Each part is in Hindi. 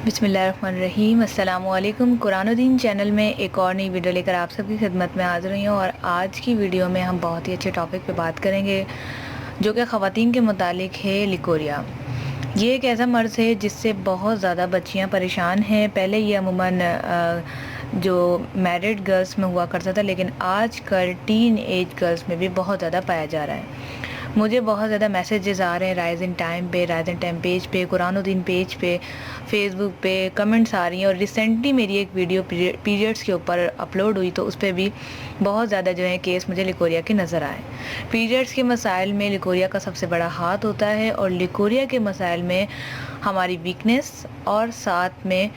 बिस्मिल्लाहिर्रहमानिर्रहीम। अस्सलामुअलैकुम। कुरान दीन चैनल में एक और नई वीडियो लेकर आप सबकी खिदमत में हाज़िर हुई हूँ और आज की वीडियो में हम बहुत ही अच्छे टॉपिक पे बात करेंगे जो कि ख़वातीन के मुतालिक है, लिकोरिया। ये एक ऐसा मर्ज़ है जिससे बहुत ज़्यादा बच्चियाँ परेशान हैं। पहले ये अमूमन जो मैरिड गर्ल्स में हुआ करता था, लेकिन आजकल टीन एज गर्ल्स में भी बहुत ज़्यादा पाया जा रहा है। मुझे बहुत ज़्यादा मैसेजेस आ रहे हैं राइजिंग टाइम पेज पे, कुरान दीन पेज पे, फेसबुक पे कमेंट्स आ रही हैं। और रिसेंटली मेरी एक वीडियो पीरियड्स के ऊपर अपलोड हुई तो उस पर भी बहुत ज़्यादा जो है केस मुझे लिकोरिया के नज़र आए। पीरियड्स के मसाइल में लिकोरिया का सबसे बड़ा हाथ होता है और लिकोरिया के मसाइल में हमारी वीकनेस और साथ में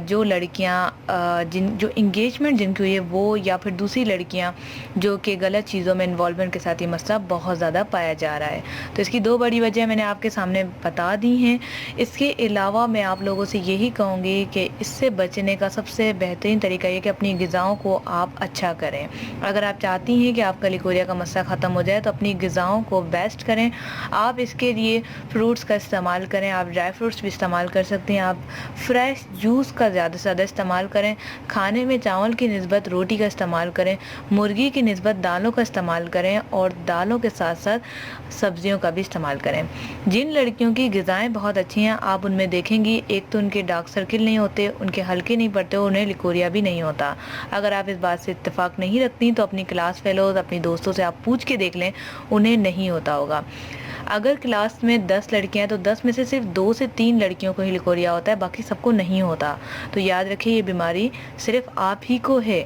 जो लड़कियां जो इंगेजमेंट जिनकी हुई है वो, या फिर दूसरी लड़कियां जो कि गलत चीज़ों में इन्वॉल्वमेंट के साथ ये मसला बहुत ज़्यादा पाया जा रहा है। तो इसकी दो बड़ी वजह मैंने आपके सामने बता दी हैं। इसके अलावा मैं आप लोगों से यही कहूँगी कि इससे बचने का सबसे बेहतरीन तरीका ये कि अपनी ग़िज़ाओं को आप अच्छा करें। अगर आप चाहती हैं कि आपका लिकोरिया का मसला ख़त्म हो जाए तो अपनी ग़िज़ाओं को बेस्ट करें। आप इसके लिए फ्रूट्स का इस्तेमाल करें, आप ड्राई फ्रूट्स भी इस्तेमाल कर सकती हैं, आप फ्रेश जूस का ज़्यादा से ज़्यादा इस्तेमाल करें, खाने में चावल की निस्बत रोटी का इस्तेमाल करें, मुर्गी की निस्बत दालों का इस्तेमाल करें और दालों के साथ साथ सब्जियों का भी इस्तेमाल करें। जिन लड़कियों की ग़िज़ाएँ बहुत अच्छी हैं आप उनमें देखेंगी, एक तो उनके डार्क सर्किल नहीं होते, उनके हल्के नहीं पड़ते, उन्हें लिकोरिया भी नहीं होता। अगर आप इस बात से इत्तेफाक नहीं रखती तो अपनी क्लास फेलोज, अपनी दोस्तों से आप पूछ के देख लें, उन्हें नहीं होता होगा। अगर क्लास में 10 लड़कियां हैं तो 10 में से सिर्फ 2 से 3 लड़कियों को ही लिकोरिया होता है, बाकी सबको नहीं होता। तो याद रखिए ये बीमारी सिर्फ आप ही को है,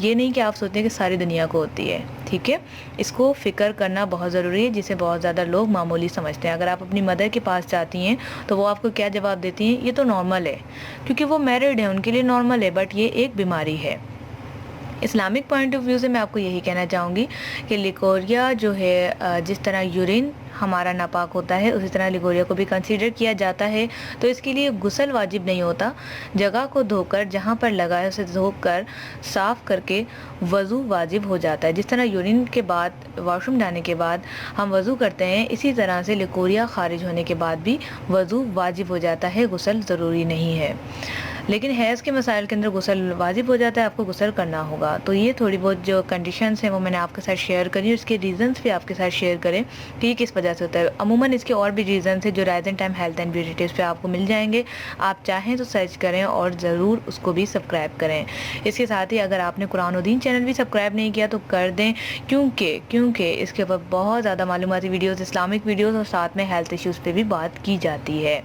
ये नहीं कि आप सोचते हैं कि सारी दुनिया को होती है। ठीक है, इसको फिक्र करना बहुत ज़रूरी है, जिसे बहुत ज़्यादा लोग मामूली समझते हैं। अगर आप अपनी मदर के पास जाती हैं तो वो आपको क्या जवाब देती हैं, ये तो नॉर्मल है, क्योंकि वो मैरिड है, उनके लिए नॉर्मल है, बट ये एक बीमारी है। इस्लामिक पॉइंट ऑफ व्यू से मैं आपको यही कहना चाहूँगी कि लिकोरिया जो है, जिस तरह यूरिन हमारा नापाक होता है उसी तरह लिकोरिया को भी कंसीडर किया जाता है। तो इसके लिए गुस्ल वाजिब नहीं होता, जगह को धोकर, जहाँ पर लगा है उसे धोकर साफ़ करके वज़ू वाजिब हो जाता है। जिस तरह यूरिन के बाद, वॉशरूम जाने के बाद हम वज़ू करते हैं, इसी तरह से लिकोरिया खारिज होने के बाद भी वज़ू वाजिब हो जाता है, गुस्ल ज़रूरी नहीं है। लेकिन हैज़ के मसाइल के अंदर गुस्ल वाजिब हो जाता है, आपको गुस्ल करना होगा। तो ये थोड़ी बहुत जो कंडीशंस हैं वो मैंने आपके साथ शेयर करी और इसके रीज़न्स भी आपके साथ शेयर करें कि ये किस वजह से होता है। अमूमन इसके और भी रीज़न्स हैं जो rising time health and beauty tips पे आपको मिल जाएंगे। आप चाहें तो सर्च करें और ज़रूर उसको भी सब्सक्राइब करें। इसके साथ ही अगर आपने कुरान दीन चैनल भी सब्सक्राइब नहीं किया तो कर दें, क्योंकि इसके ऊपर बहुत ज़्यादा मालूमाती वीडियोज़, इस्लामिक वीडियोज़ और साथ में हेल्थ इश्यूज़ पर भी बात की जाती है।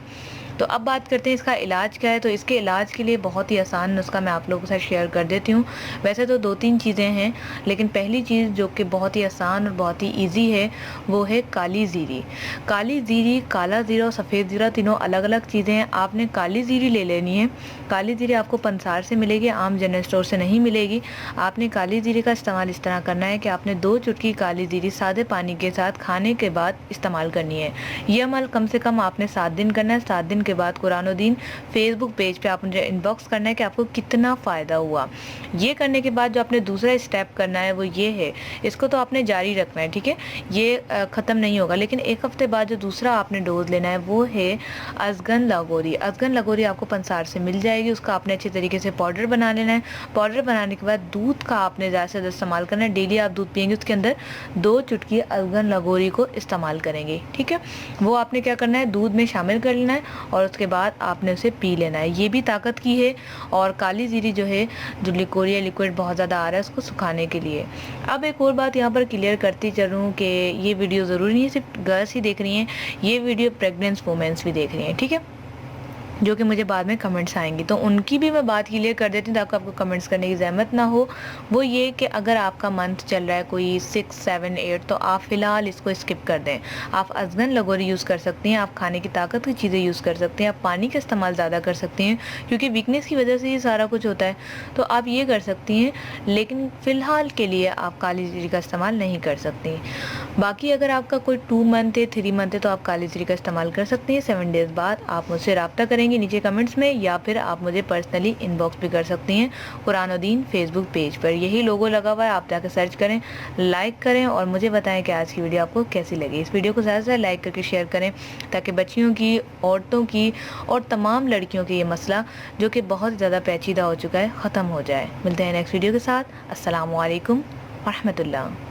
तो अब बात करते हैं इसका इलाज क्या है। तो इसके इलाज के लिए बहुत ही आसान नुस्खा मैं आप लोगों के साथ शेयर कर देती हूँ। वैसे तो 2-3 चीज़ें हैं, लेकिन पहली चीज़ जो कि बहुत ही आसान और बहुत ही इजी है वो है काली ज़ीरी। काली ज़ीरी, काला ज़ीरा और सफ़ेद ज़ीरा तीनों अलग अलग चीज़ें हैं। आपने काली ज़ीरी ले लेनी है। काली ज़ीरी आपको पंसार से मिलेगी, आम जनरल स्टोर से नहीं मिलेगी। आपने काली ज़ीरी का इस्तेमाल इस तरह करना है कि आपने 2 चुटकी काली ज़ीरी सादे पानी के साथ खाने के बाद इस्तेमाल करनी है। ये अमल कम से कम आपने 7 दिन करना है। 7 दिन के बाद कुरान दीन फेसबुक पेज पे आप मुझे इनबॉक्स करना है कि आपको कितना फ़ायदा हुआ। ये करने के बाद जो आपने दूसरा स्टेप करना है वो ये है, इसको तो आपने जारी रखना है, ठीक है, ये ख़त्म नहीं होगा। लेकिन 1 हफ़्ते बाद जो दूसरा आपने डोज लेना है वो है अजगन लागोरी। अजगन लागोरी आपको पंसार से मिल जाएगी, उसका आपने अच्छे तरीके से पाउडर बना लेना है। पाउडर बनाने के बाद दूध का आपने ज़्यादा से ज़्यादा इस्तेमाल करना है। डेली आप दूध पियेंगे, उसके अंदर 2 चुटकी अजगन लागोरी को इस्तेमाल करेंगे, ठीक है। वो आपने क्या करना है, दूध में शामिल कर लेना है और उसके बाद आपने उसे पी लेना है। ये भी ताकत की है। और काली ज़ीरी जो है, जो लिकोरिया लिक्विड बहुत ज़्यादा आ रहा है उसको सुखाने के लिए। अब एक और बात यहाँ पर क्लियर करती चलूँ कि ये वीडियो ज़रूरी नहीं है सिर्फ गर्ल्स ही देख रही हैं, ये वीडियो प्रेग्नेंट वुमेन्स भी देख रही हैं, ठीक है, जो कि मुझे बाद में कमेंट्स आएंगी, तो उनकी भी मैं बात क्लियर कर देती हूँ ताकि आपको कमेंट्स करने की ज़हमत ना हो। वो ये कि अगर आपका मंथ चल रहा है कोई 6, 7, 8 तो आप फ़िलहाल इसको स्किप कर दें। आप अजगन लगोरी यूज़ कर सकती हैं, आप खाने की ताकत की चीज़ें यूज़ कर सकती हैं, आप पानी का इस्तेमाल ज़्यादा कर सकती हैं, क्योंकि वीकनेस की वजह से ये सारा कुछ होता है। तो आप ये कर सकती हैं, लेकिन फ़िलहाल के लिए आप काली ज़ीरी का इस्तेमाल नहीं कर सकती। बाकी अगर आपका कोई 2 मंथ है, 3 मंथ है तो आप काली ज़ीरी का इस्तेमाल कर सकती हैं। 7 डेज़ बाद आप मुझसे रब्ता करेंगी। मिलेंगी नीचे कमेंट्स में, या फिर आप मुझे पर्सनली इनबॉक्स भी कर सकती हैं कुरान ओ दीन फेसबुक पेज पर। यही लोगो लगा हुआ है, आप जाकर सर्च करें, लाइक करें और मुझे बताएं कि आज की वीडियो आपको कैसी लगी। इस वीडियो को ज़्यादा से ज़्यादा लाइक करके शेयर करें ताकि बच्चियों की, औरतों की और तमाम लड़कियों की ये मसला जो कि बहुत ज़्यादा पेचीदा हो चुका है ख़त्म हो जाए। मिलते हैं नेक्स्ट वीडियो के साथ। अस्सलामु अलैकुम व रहमतुल्लाह।